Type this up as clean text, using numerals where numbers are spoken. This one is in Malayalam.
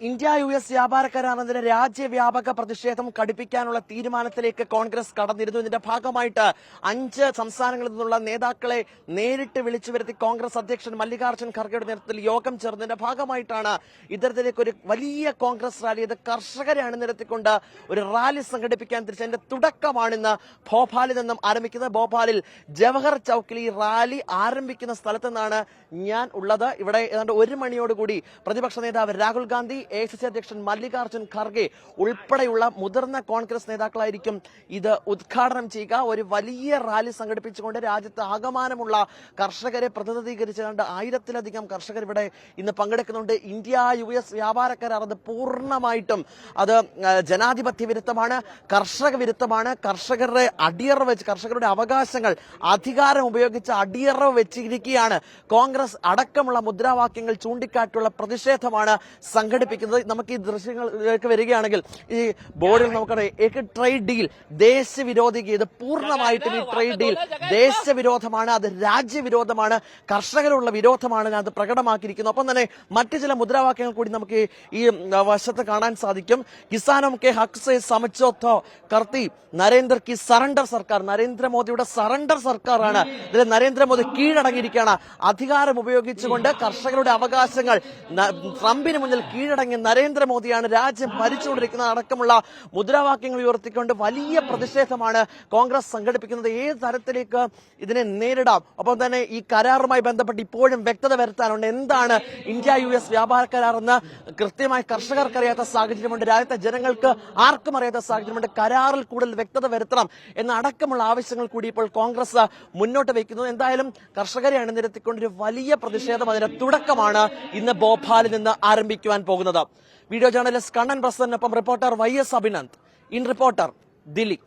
ഇന്ത്യ US വ്യാപാര കരാറിനെതിരെ രാജ്യവ്യാപക പ്രതിഷേധം കടുപ്പിക്കാനുള്ള തീരുമാനത്തിലേക്ക് കോൺഗ്രസ് കടന്നിരുന്നു. ഇതിന്റെ ഭാഗമായിട്ട് 5 സംസ്ഥാനങ്ങളിൽ നിന്നുള്ള നേതാക്കളെ നേരിട്ട് വിളിച്ചു വരുത്തി കോൺഗ്രസ് അധ്യക്ഷൻ മല്ലികാർജ്ജുൻ ഖർഗെയുടെ നേതൃത്വത്തിൽ യോഗം ചേർന്നതിന്റെ ഭാഗമായിട്ടാണ് ഇത്തരത്തിലേക്ക് ഒരു വലിയ കോൺഗ്രസ് റാലി, ഇത് കർഷകരെ അണിനിരത്തിക്കൊണ്ട് ഒരു റാലി സംഘടിപ്പിക്കാൻ തിരിച്ചതിന്റെ തുടക്കമാണിന്ന് ഭോപ്പാലിൽ നിന്നും ആരംഭിക്കുന്നത്. ഭോപ്പാലിൽ ജവഹർ ചൌക്കിൽ ഈ റാലി ആരംഭിക്കുന്ന സ്ഥലത്ത് നിന്നാണ് ഞാൻ ഉള്ളത്. ഇവിടെ ഏതാണ്ട് 1 മണിയോടുകൂടി പ്രതിപക്ഷ നേതാവ് രാഹുൽ ഗാന്ധി, AICC അധ്യക്ഷൻ മല്ലികാർജ്ജുൻ ഖർഗെ ഉൾപ്പെടെയുള്ള മുതിർന്ന കോൺഗ്രസ് നേതാക്കളായിരിക്കും ഇത് ഉദ്ഘാടനം ചെയ്യുക. ഒരു വലിയ റാലി സംഘടിപ്പിച്ചുകൊണ്ട് രാജ്യത്ത് ആകമാനമുള്ള കർഷകരെ പ്രതിനിധീകരിച്ചുകൊണ്ട് 1000-ലധികം കർഷകർ ഇവിടെ ഇന്ന് പങ്കെടുക്കുന്നുണ്ട്. ഇന്ത്യ US വ്യാപാര കരാർ അത് പൂർണ്ണമായിട്ടും അത് ജനാധിപത്യ വിരുദ്ധമാണ്, കർഷക വിരുദ്ധമാണ്. കർഷകരുടെ അടിയറവ് വെച്ച്, കർഷകരുടെ അവകാശങ്ങൾ അധികാരം ഉപയോഗിച്ച് അടിയറവ് വെച്ചിരിക്കുകയാണ്. കോൺഗ്രസ് അടക്കമുള്ള മുദ്രാവാക്യങ്ങൾ ചൂണ്ടിക്കാട്ടിയുള്ള പ്രതിഷേധമാണ് സംഘടിപ്പിക്കുന്നത്. നമുക്ക് ഈ ദൃശ്യങ്ങളിലേക്ക് വരികയാണെങ്കിൽ ഈ ബോർഡിൽ നമുക്കറിയാം ട്രേഡ് ഡീൽ ദേശവിരോധി, ഇത് പൂർണ്ണമായിട്ടും ഈ ട്രേഡ് ഡീൽ ദേശവിരോധമാണ്, അത് രാജ്യവിരോധമാണ്, കർഷകരുള്ള വിരോധമാണ് അത് പ്രകടമാക്കിയിരിക്കുന്നത്. ഒപ്പം തന്നെ മറ്റു ചില മുദ്രാവാക്യങ്ങൾ കൂടി നമുക്ക് ഈ വശത്ത് കാണാൻ സാധിക്കും. കിസാനോം കെ ഹക്ക് സേ സമझौता करती നരേന്ദ്ര കി സറണ്ടർ സർക്കാർ, നരേന്ദ്രമോദിയുടെ സറണ്ടർ സർക്കാരാണ്. ഇതിൽ നരേന്ദ്രമോദി കീഴടങ്ങിയിരിക്കുകയാണ്. അധികാരം ഉപയോഗിച്ചുകൊണ്ട് കർഷകരുടെ അവകാശങ്ങൾ ട്രംപിന് മുന്നിൽ കീഴടങ്ങിയ നരേന്ദ്രമോദിയാണ് രാജ്യം ഭരിച്ചുകൊണ്ടിരിക്കുന്നത് അടക്കമുള്ള മുദ്രാവാക്യങ്ങൾ ഉയർത്തിക്കൊണ്ട് വലിയ പ്രതിഷേധമാണ് കോൺഗ്രസ് സംഘടിപ്പിക്കുന്നത്. ഏത് തരത്തിലേക്ക് ഇതിനെ നേരിടാം, ഒപ്പം തന്നെ ഈ കരാറുമായി ബന്ധപ്പെട്ട് ഇപ്പോഴും വ്യക്തത വരുത്താനുണ്ട്. എന്താണ് ഇന്ത്യ US വ്യാപാര കരാർ എന്ന് കൃത്യമായി കർഷകർക്കറിയാത്ത സാഹചര്യമുണ്ട്, രാജ്യത്തെ ജനങ്ങൾക്ക് ആർക്കും അറിയാത്ത സാഹചര്യമുണ്ട്. കരാറിൽ കൂടുതൽ വ്യക്തത വരുത്തണം എന്ന അടക്കമുള്ള ആവശ്യങ്ങൾ കൂടി ഇപ്പോൾ കോൺഗ്രസ് മുന്നോട്ട് വയ്ക്കുന്നത്. എന്തായാലും കർഷകരെ അണിനിരത്തിക്കൊണ്ടൊരു വലിയ പ്രതിഷേധം അതിന്റെ തുടക്കമാണ് ഇന്ന് ഭോപ്പാലിൽ നിന്ന് ആരംഭിക്കുവാൻ പോകുന്നത്. വീഡിയോ ജേർണലിസ്റ്റ് കണ്ണൻ പ്രസന്നൊപ്പം reporter YS Abhinand, in reporter, Delhi.